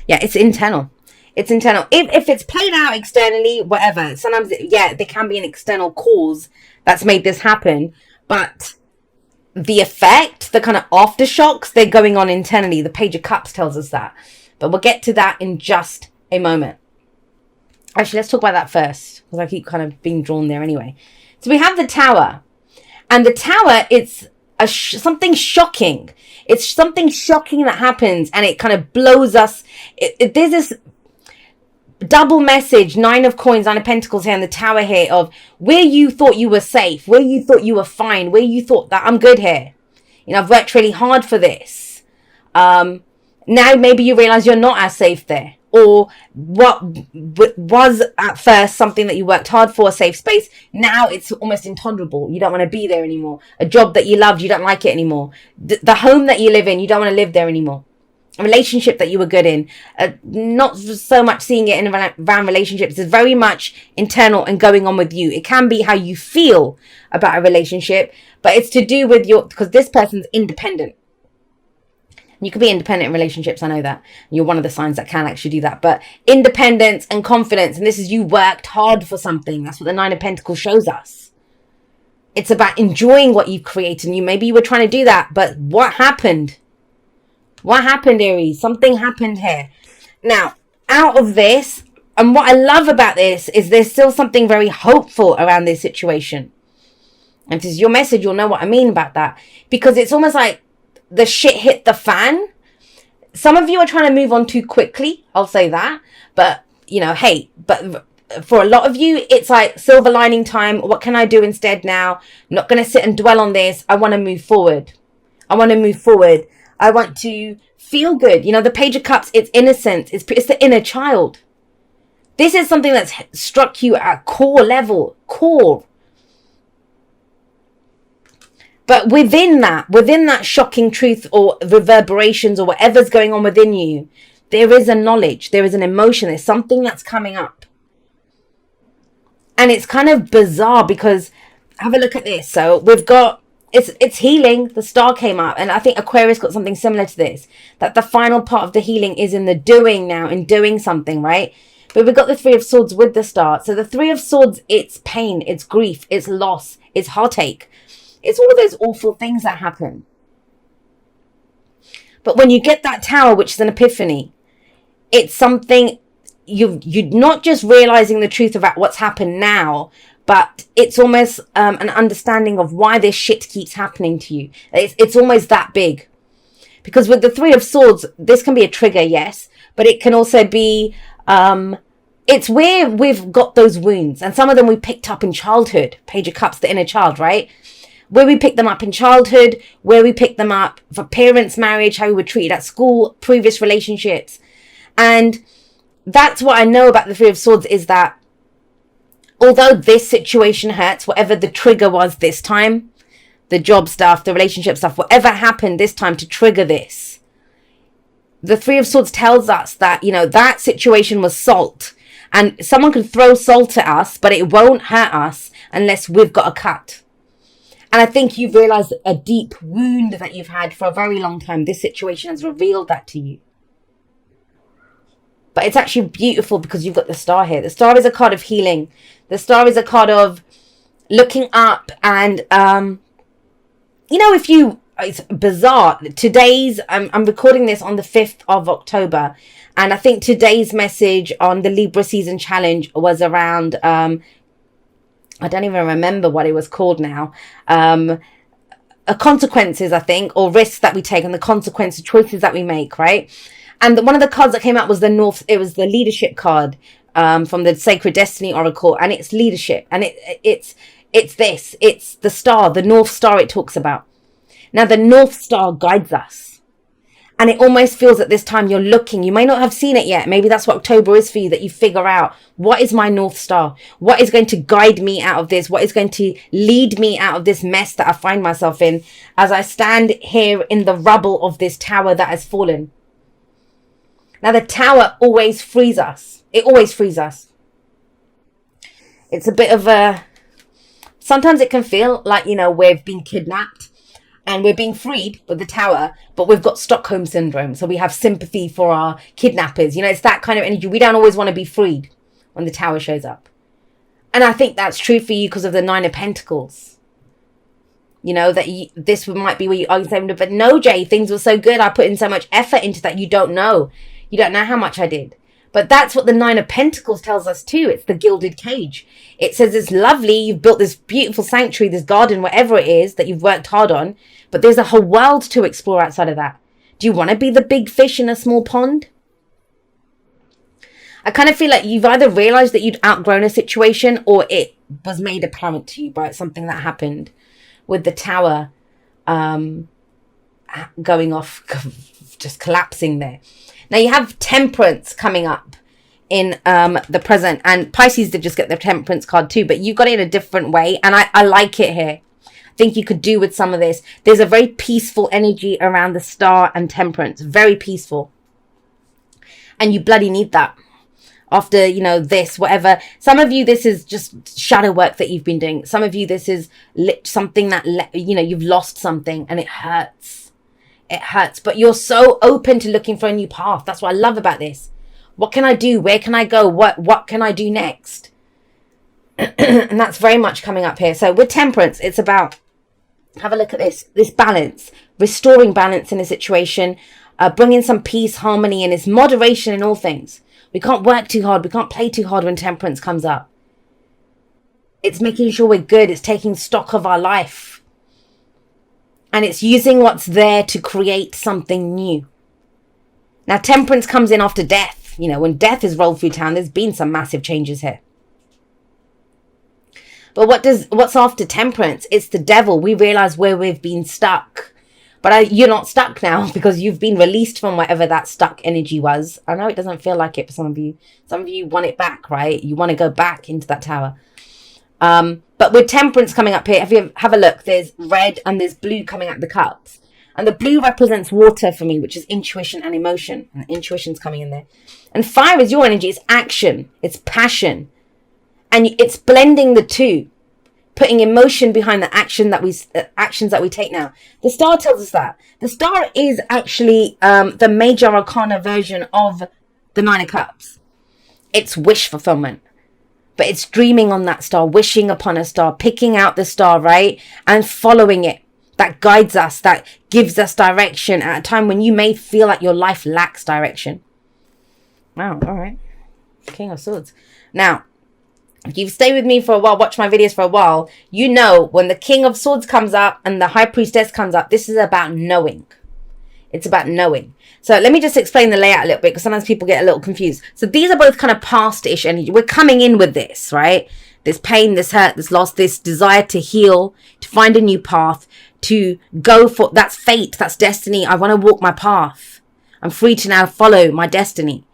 Yeah, it's internal. It's internal. If it's played out externally, whatever. Sometimes, yeah, there can be an external cause that's made this happen. But the effect, the kind of aftershocks, they're going on internally. The Page of Cups tells us that. But we'll get to that in just a moment. Actually, let's talk about that first, because I keep kind of being drawn there anyway. So we have the Tower. And the Tower, it's something shocking. It's something shocking that happens, and it kind of blows us. There's this double message, 9 of Coins, 9 of Pentacles here, and the Tower here, of where you thought you were safe, where you thought you were fine, where you thought that I'm good here. You know, I've worked really hard for this. Now maybe you realize you're not as safe there. Or what was at first something that you worked hard for, a safe space, now it's almost intolerable. You don't want to be there anymore. A job that you loved, you don't like it anymore. The home that you live in, you don't want to live there anymore. A relationship that you were good in, not so much seeing it in around relationships. It's very much internal and going on with you. It can be how you feel about a relationship, but it's to do with because this person's independent. You can be independent in relationships, I know that. You're one of the signs that can actually do that. But independence and confidence, and this is you worked hard for something. That's what the 9 of Pentacles shows us. It's about enjoying what you've created. And maybe you were trying to do that, but what happened? What happened, Aries? Something happened here. Now, out of this, and what I love about this is there's still something very hopeful around this situation. And if this is your message, you'll know what I mean about that. Because it's almost like the shit hit the fan. Some of you are trying to move on too quickly. I'll say that. But, you know, hey, but for a lot of you, it's like silver lining time. What can I do instead now? I'm not going to sit and dwell on this. I want to move forward. I want to move forward. I want to feel good. You know, the Page of Cups, it's innocence. It's the inner child. This is something that's struck you at core level. Core. But within that shocking truth or reverberations or whatever's going on within you, there is a knowledge, there is an emotion, there's something that's coming up. And it's kind of bizarre because, have a look at this. So we've got, it's healing. The star came up, and I think Aquarius got something similar to this. That the final part of the healing is in the doing now, in doing something, right? But we've got the 3 of Swords with the star. So the 3 of Swords, it's pain, it's grief, it's loss, it's heartache. It's all of those awful things that happen. But when you get that Tower, which is an epiphany, it's something you're not just realizing the truth about what's happened now, but it's almost an understanding of why this shit keeps happening to you. It's almost that big. Because with the 3 of Swords, this can be a trigger, yes, but it can also be, it's where we've got those wounds. And some of them we picked up in childhood. Page of Cups, the inner child, right? Where we picked them up in childhood, where we picked them up for parents' marriage, how we were treated at school, previous relationships. And that's what I know about the 3 of Swords, is that although this situation hurts, whatever the trigger was this time, the job stuff, the relationship stuff, whatever happened this time to trigger this, the 3 of Swords tells us that, you know, that situation was salt. And someone can throw salt at us, but it won't hurt us unless we've got a cut. And I think you've realized a deep wound that you've had for a very long time. This situation has revealed that to you. But it's actually beautiful because you've got the star here. The star is a card of healing. The star is a card of looking up and, you know, it's bizarre. Today's, I'm recording this on the 5th of October. And I think today's message on the Libra Season Challenge was around, I don't even remember what it was called now. Consequences, I think, or risks that we take, and the consequences, choices that we make, right? And one of the cards that came out was the North. It was the leadership card from the Sacred Destiny Oracle, and it's leadership, and it's the star, the North Star. It talks about. Now the North Star guides us. And it almost feels at this time you're looking. You may not have seen it yet. Maybe that's what October is for you, that you figure out, what is my North Star? What is going to guide me out of this? What is going to lead me out of this mess that I find myself in as I stand here in the rubble of this tower that has fallen? Now, the tower always frees us. It always frees us. It's a bit of a... Sometimes it can feel like, you know, we've been kidnapped. and we're being freed with the Tower, but we've got Stockholm syndrome. So we have sympathy for our kidnappers. You know, it's that kind of energy. We don't always want to be freed when the Tower shows up. And I think that's true for you because of the Nine of Pentacles. You know, that this might be where you are saying, but no, Jay, things were so good. I put in so much effort into that. You don't know. You don't know how much I did. But that's what the Nine of Pentacles tells us too. It's the gilded cage. It says it's lovely. You've built this beautiful sanctuary, this garden, whatever it is that you've worked hard on. But there's a whole world to explore outside of that. Do you want to be the big fish in a small pond? I kind of feel like you've either realized that you'd outgrown a situation or it was made apparent to you by something that happened with the Tower going off, just collapsing there. Now you have Temperance coming up in the present, and Pisces did just get the Temperance card too, but you got it in a different way, and I like it here. I think you could do with some of this. There's a very peaceful energy around the Star and Temperance, very peaceful, and you bloody need that. After, you know, this, whatever. Some of you, this is just shadow work that you've been doing. Some of you, this is something that, you know, you've lost something and it hurts. It hurts. But you're so open to looking for a new path. That's what I love about this. What can I do? Where can I go? What can I do next? And that's very much coming up here. So with Temperance, it's about, have a look at this balance. Restoring balance in a situation. Bringing some peace, harmony, and it's moderation in all things. We can't work too hard. We can't play too hard when Temperance comes up. It's making sure we're good. It's taking stock of our life. And it's using what's there to create something new. Now, Temperance comes in after death. You know, when death is rolled through town, there's been some massive changes here. But what's after Temperance? It's the Devil. We realize where we've been stuck. But you're not stuck now because you've been released from whatever that stuck energy was. I know it doesn't feel like it for some of you. Some of you want it back, right? You want to go back into that Tower. But with Temperance coming up here, have a look. There's red and there's blue coming out the cups. And the blue represents water for me, which is intuition and emotion. And intuition's coming in there. And fire is your energy. It's action. It's passion. And it's blending the two. Putting emotion behind the actions that we take now. The Star tells us that. The Star is actually the major arcana version of the Nine of Cups. It's wish fulfillment. But it's dreaming on that star, wishing upon a star, picking out the star, right? And following it. That guides us, that gives us direction at a time when you may feel like your life lacks direction. Wow, all right. King of Swords. Now, if you've stayed with me for a while, watched my videos for a while, you know when the King of Swords comes up and the High Priestess comes up, this is about knowing. It's about knowing. So let me just explain the layout a little bit because sometimes people get a little confused. So these are both kind of past-ish energy. We're coming in with this, right? This pain, this hurt, this loss, this desire to heal, to find a new path, to go for, that's fate, that's destiny. I want to walk my path. I'm free to now follow my destiny.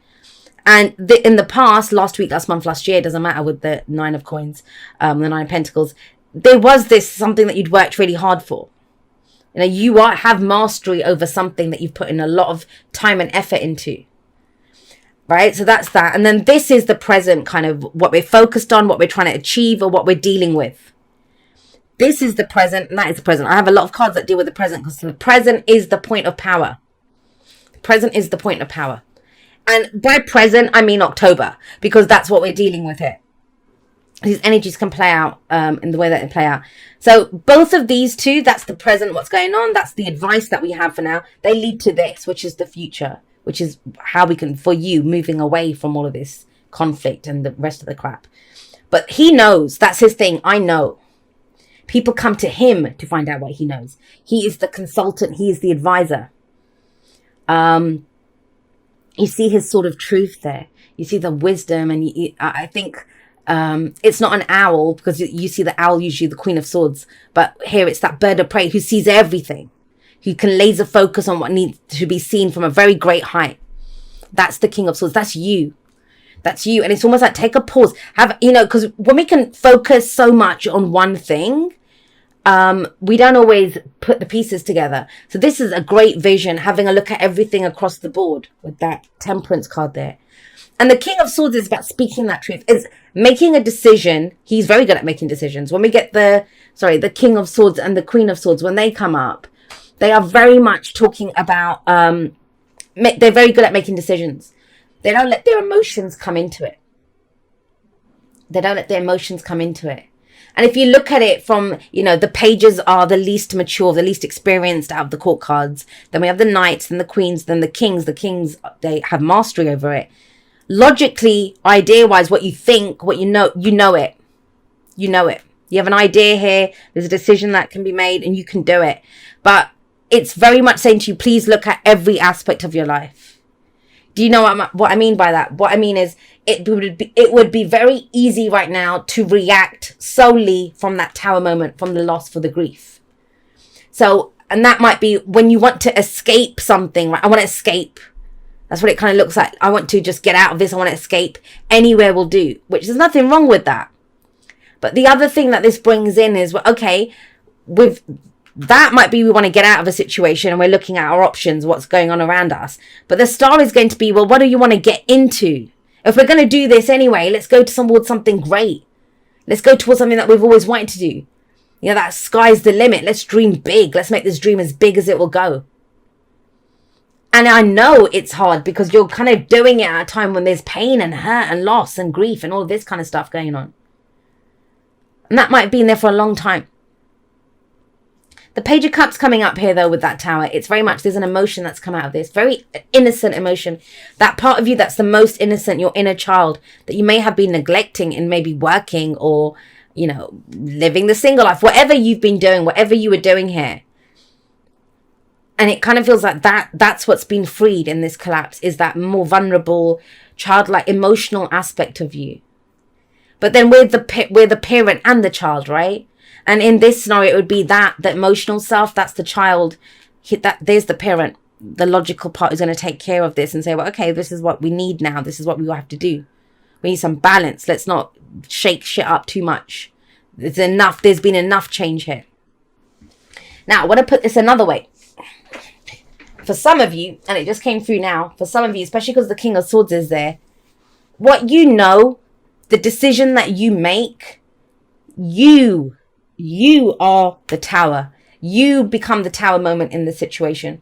And in the past, last week, last month, last year, doesn't matter with the Nine of Coins, the Nine of Pentacles, there was this something that you'd worked really hard for. You know, you have mastery over something that you've put in a lot of time and effort into. Right? So that's that. And then this is the present, kind of what we're focused on, what we're trying to achieve, or what we're dealing with. This is the present, and that is the present. I have a lot of cards that deal with the present because the present is the point of power. The present is the point of power. And by present, I mean October, because that's what we're dealing with here. These energies can play out in the way that they play out. So both of these two, that's the present, what's going on. That's the advice that we have for now. They lead to this, which is the future, which is how we can, for you, moving away from all of this conflict and the rest of the crap. But he knows. That's his thing. I know. People come to him to find out what he knows. He is the consultant. He is the advisor. You see his sort of truth there. You see the wisdom, and I think it's not an owl, because you see the owl, usually the Queen of Swords, but here it's that bird of prey who sees everything, who can laser focus on what needs to be seen from a very great height. That's the King of Swords. That's you. That's you. And it's almost like take a pause. Because when we can focus so much on one thing, we don't always put the pieces together. So this is a great vision, having a look at everything across the board with that Temperance card there. And the King of Swords is about speaking that truth. It's making a decision. He's very good at making decisions. When we get the King of Swords and the Queen of Swords, when they come up, They are very much talking about, they're very good at making decisions. They don't let their emotions come into it. They don't let their emotions come into it. And if you look at it from, the pages are the least mature, the least experienced out of the court cards. Then we have the knights, then the queens, then the kings. The kings, they have mastery over it. Logically, idea-wise, what you think, what you know it. You know it. You have an idea here. There's a decision that can be made and you can do it. But it's very much saying to you, please look at every aspect of your life. Do you know what I mean by that? What I mean is it would be very easy right now to react solely from that tower moment, from the loss, for the grief. So, and that might be when you want to escape something, right? I want to escape. That's what it kind of looks like. I want to just get out of this. I want to escape. Anywhere will do, which there's nothing wrong with that. But the other thing that this brings in is, well, okay, with that might be we want to get out of a situation and we're looking at our options, what's going on around us. But the star is going to be, well, what do you want to get into? If we're going to do this anyway, let's go towards something great. Let's go towards something that we've always wanted to do. That sky's the limit. Let's dream big. Let's make this dream as big as it will go. And I know it's hard because you're kind of doing it at a time when there's pain and hurt and loss and grief and all this kind of stuff going on. And that might have been there for a long time. The Page of Cups coming up here, though, with that tower, it's very much, there's an emotion that's come out of this. Very innocent emotion. That part of you that's the most innocent, your inner child, that you may have been neglecting in maybe working or, living the single life. Whatever you've been doing, whatever you were doing here. And it kind of feels like that's what's been freed in this collapse, is that more vulnerable, childlike, emotional aspect of you. But then we're the parent and the child, right? And in this scenario, it would be that the emotional self, that's the child. There's the parent. The logical part is going to take care of this and say, well, okay, this is what we need now. This is what we will have to do. We need some balance. Let's not shake shit up too much. There's enough. There's been enough change here. Now, I want to put this another way. For some of you, and it just came through now, for some of you, especially because the King of Swords is there, what the decision that you make, you are the tower. You become the tower moment in the situation.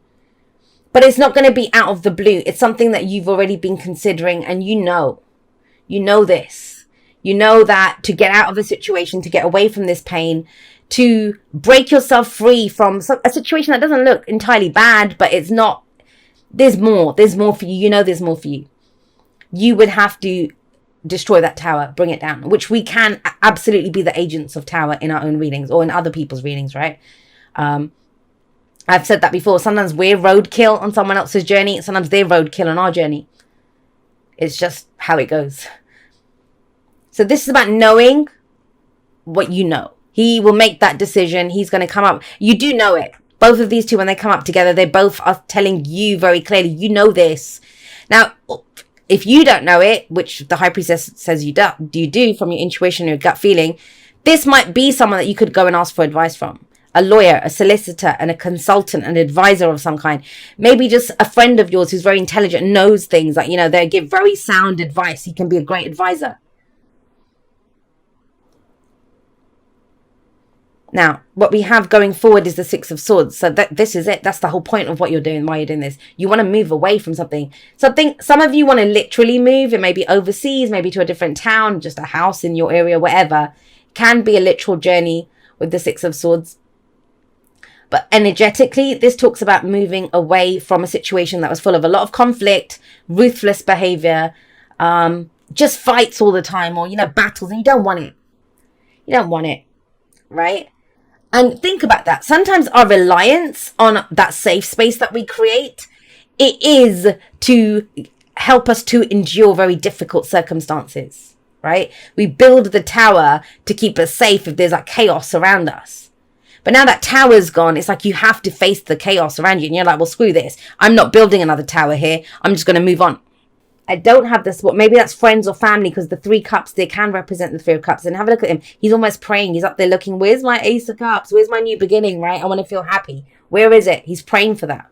But it's not going to be out of the blue. It's something that you've already been considering, and you know this. You know that to get out of a situation, to get away from this pain, to break yourself free from a situation that doesn't look entirely bad, but it's not. There's more for you. There's more for you. You would have to destroy that tower, bring it down, which we can absolutely be the agents of tower in our own readings or in other people's readings, right? I've said that before. Sometimes we're roadkill on someone else's journey. Sometimes they're roadkill on our journey. It's just how it goes. So this is about knowing what you know. He will make that decision. He's going to come up. You do know it. Both of these two, when they come up together, they both are telling you very clearly, you know this. Now, if you don't know it, which the High Priestess says you do from your intuition, your gut feeling, this might be someone that you could go and ask for advice from. A lawyer, a solicitor, and a consultant, an advisor of some kind. Maybe just a friend of yours who's very intelligent, knows things, like, they give very sound advice. He can be a great advisor. Now, what we have going forward is the Six of Swords. So this is it. That's the whole point of what you're doing, why you're doing this. You want to move away from something. Some of you want to literally move. It may be overseas, maybe to a different town, just a house in your area, whatever. It can be a literal journey with the Six of Swords. But energetically, this talks about moving away from a situation that was full of a lot of conflict, ruthless behavior, just fights all the time, or, battles, and you don't want it. You don't want it, right? And think about that. Sometimes our reliance on that safe space that we create, it is to help us to endure very difficult circumstances, right? We build the tower to keep us safe if there's like chaos around us. But now that tower's gone, it's like you have to face the chaos around you. And you're like, well, screw this. I'm not building another tower here. I'm just going to move on. I don't have this. Maybe that's friends or family, because the Three Cups, they can represent the Three of Cups. And have a look at him. He's almost praying. He's up there looking, where's my Ace of Cups? Where's my new beginning, right? I want to feel happy. Where is it? He's praying for that.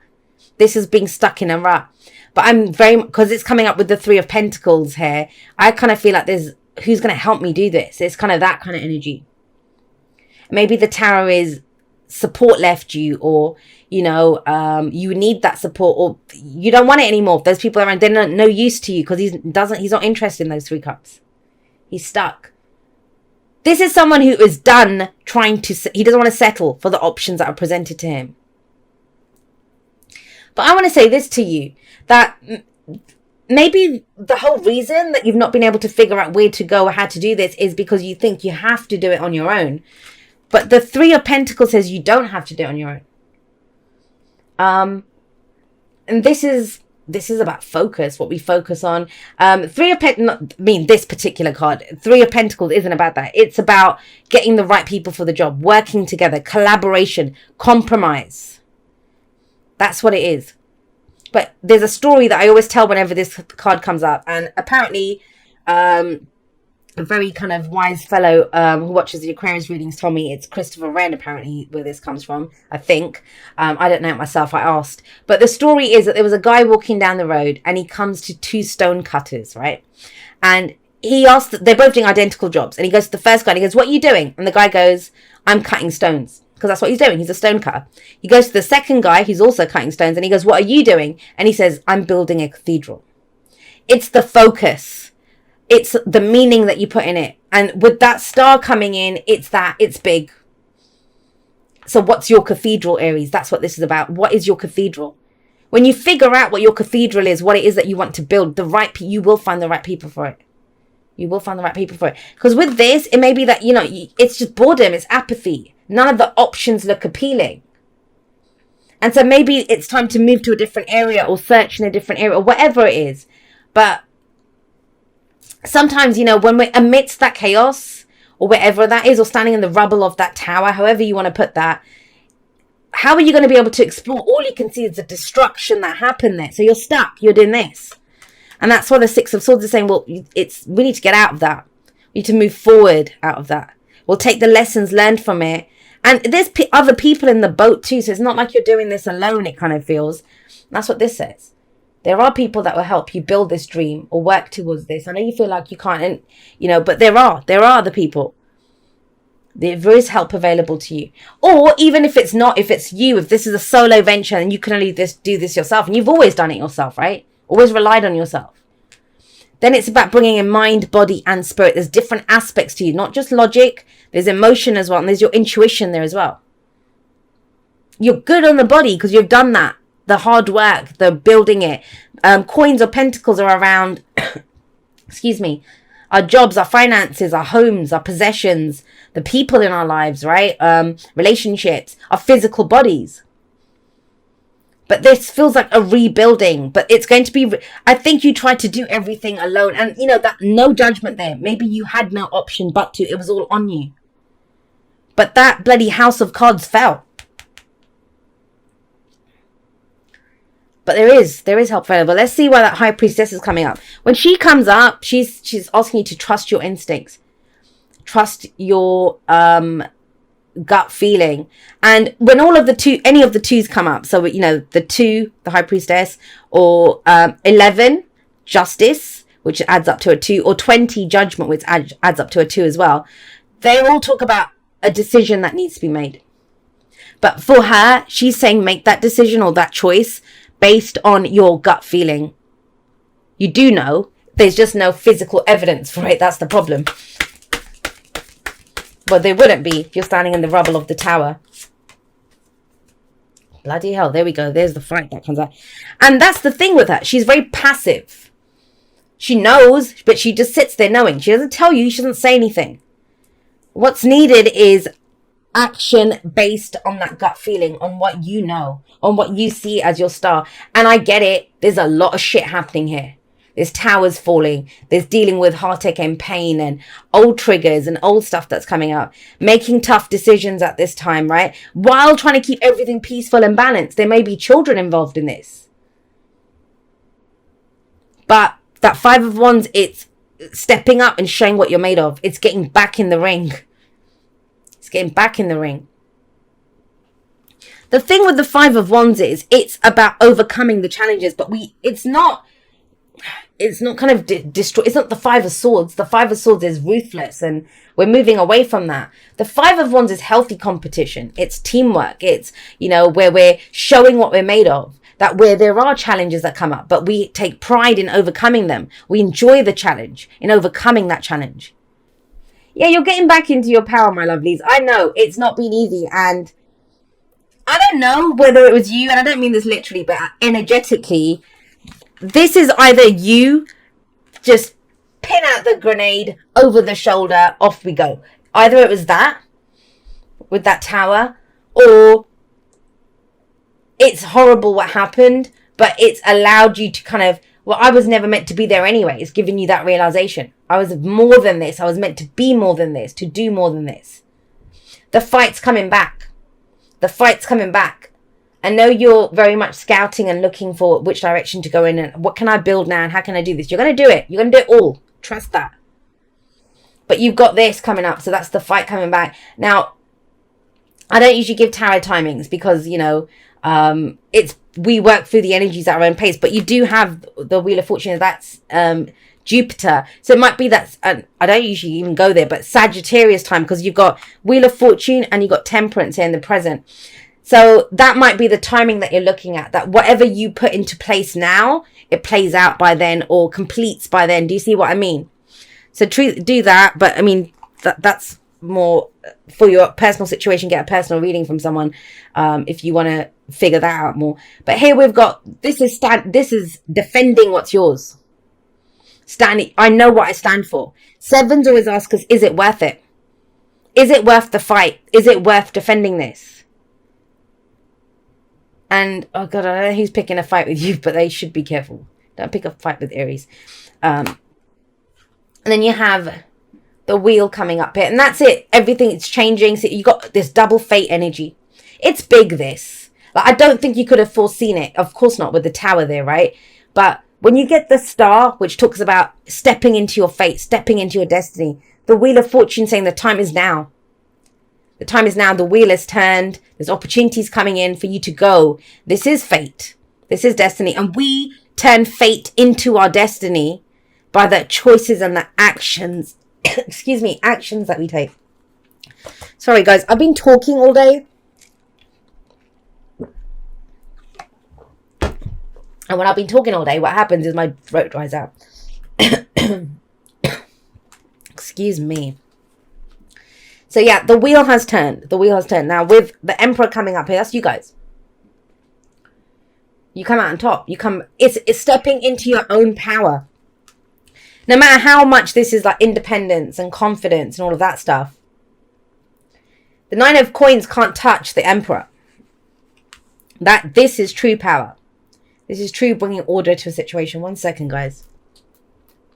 This is being stuck in a rut. But I'm because it's coming up with the Three of Pentacles here. I kind of feel like who's going to help me do this? It's kind of that kind of energy. Maybe the tower is support left you, or you need that support, or you don't want it anymore. If there's people around, they're no use to you because he's not interested in those 3 cups. He's stuck. This is someone who is done he doesn't want to settle for the options that are presented to him. But I want to say this to you, that maybe the whole reason that you've not been able to figure out where to go or how to do this is because you think you have to do it on your own. But the 3 of Pentacles says you don't have to do it on your own. And this is about focus, what we focus on. 3 of Pentacles, this particular card, 3 of Pentacles isn't about that. It's about getting the right people for the job, working together, collaboration, compromise. That's what it is. But there's a story that I always tell whenever this card comes up. And apparently, a very kind of wise fellow who watches the Aquarius readings told me it's Christopher Wren, apparently, where this comes from, I think. I don't know it myself, I asked. But the story is that there was a guy walking down the road and he comes to 2 stone cutters, right? And he asked, they're both doing identical jobs. And he goes to the first guy and he goes, "What are you doing?" And the guy goes, "I'm cutting stones." Because that's what he's doing. He's a stone cutter. He goes to the second guy who's also cutting stones and he goes, "What are you doing?" And he says, "I'm building a cathedral." It's the focus. It's the meaning that you put in it. And with that star coming in, it's big. So what's your cathedral, Aries? That's what this is about. What is your cathedral? When you figure out what your cathedral is, what it is that you want to build, you will find the right people for it. You will find the right people for it. Because with this, it may be that, it's just boredom. It's apathy. None of the options look appealing. And so maybe it's time to move to a different area or search in a different area or whatever it is. But sometimes, when we're amidst that chaos or wherever that is, or standing in the rubble of that tower, however you want to put that, how are you going to be able to explore? All you can see is the destruction that happened there. So you're stuck. You're doing this. And that's why the 6 of Swords is saying, well, we need to get out of that. We need to move forward out of that. We'll take the lessons learned from it. And there's other people in the boat too. So it's not like you're doing this alone, it kind of feels. That's what this says. There are people that will help you build this dream or work towards this. I know you feel like you can't, but there are other people. There is help available to you. Or even if it's not, if it's you, if this is a solo venture and you can only do this yourself, and you've always done it yourself, right? Always relied on yourself. Then it's about bringing in mind, body, and spirit. There's different aspects to you, not just logic. There's emotion as well, and there's your intuition there as well. You're good on the body because you've done that. The hard work, the building it. Coins or pentacles are around, excuse me, our jobs, our finances, our homes, our possessions, the people in our lives, right? Relationships, our physical bodies. But this feels like a rebuilding, but it's going to be, I think you tried to do everything alone. And that no judgment there. Maybe you had no option but to, it was all on you. But that bloody House of Cards fell. But there is help available. Let's see why that High Priestess is coming up. When she comes up, she's asking you to trust your instincts. Trust your gut feeling. And when any of the 2s come up, so the 2, the High Priestess, or 11, Justice, which adds up to a 2, or 20, Judgment, which adds up to a 2 as well, they all talk about a decision that needs to be made. But for her, she's saying make that decision or that choice based on your gut feeling. You do know, there's just no physical evidence for it. That's the problem. Well, there wouldn't be if you're standing in the rubble of the tower. Bloody hell, there we go. There's the fight that comes out. And that's the thing with her. She's very passive. She knows, but she just sits there knowing. She doesn't tell you. She doesn't say anything. What's needed is action based on that gut feeling, on what you know, on what you see as your star. And I get it. There's a lot of shit happening here. There's towers falling. There's dealing with heartache and pain and old triggers and old stuff that's coming up. Making tough decisions at this time, right? While trying to keep everything peaceful and balanced. There may be children involved in this. But that 5 of Wands, it's stepping up and showing what you're made of. It's getting back in the ring. It's getting back in the ring. The thing with the 5 of Wands is it's about overcoming the challenges, but it's not it's not kind of destroy. It's not the Five of Swords. The Five of Swords is ruthless, and we're moving away from that. The Five of Wands is healthy competition. It's teamwork. It's, where we're showing what we're made of. That where there are challenges that come up, but we take pride in overcoming them. We enjoy the challenge in overcoming that challenge. Yeah, you're getting back into your power, my lovelies. I know it's not been easy, and I don't know whether it was you, and I don't mean this literally, but energetically, this is either you just pin out the grenade over the shoulder, off we go. Either it was that with that tower, or it's horrible what happened, but it's allowed you to kind of, well, I was never meant to be there anyway. It's giving you that realization. I was more than this. I was meant to be more than this, to do more than this. The fight's coming back. The fight's coming back. I know you're very much scouting and looking for which direction to go in and what can I build now and how can I do this. You're going to do it. You're going to do it all. Trust that. But you've got this coming up. So that's the fight coming back. Now, I don't usually give tarot timings because, we work through the energies at our own pace. But you do have the Wheel of Fortune. That's Jupiter. So it might be that, I don't usually even go there, but Sagittarius time because you've got Wheel of Fortune and you've got Temperance here in the present. So that might be the timing that you're looking at, that whatever you put into place now, it plays out by then or completes by then. Do you see what I mean? So do that. But I mean, that's more for your personal situation. Get a personal reading from someone if you want to figure that out more. But here we've got, this is defending what's yours. Standing, I know what I stand for. Sevens always ask us, is it worth it? Is it worth the fight? Is it worth defending this? And, oh God, I don't know who's picking a fight with you, but they should be careful. Don't pick a fight with Aries. And then you have the wheel coming up here. And that's it. Everything is changing. So you got this double fate energy. It's big, this. Like, I don't think you could have foreseen it. Of course not with the tower there, right? But when you get the star, which talks about stepping into your fate, stepping into your destiny, the Wheel of Fortune saying the time is now. The time is now. The wheel is turned. There's opportunities coming in for you to go. This is fate. This is destiny. And we turn fate into our destiny by the choices and the actions, actions that we take. Sorry, guys. I've been talking all day. And when I've been talking all day, what happens is my throat dries out. Excuse me. So yeah, the wheel has turned. The wheel has turned. Now with the Emperor coming up here, that's you guys. You come out on top. It's stepping into your own power. No matter how much this is like independence and confidence and all of that stuff. The Nine of Coins can't touch the Emperor. This is true power. This is true bringing order to a situation. 1 second, guys.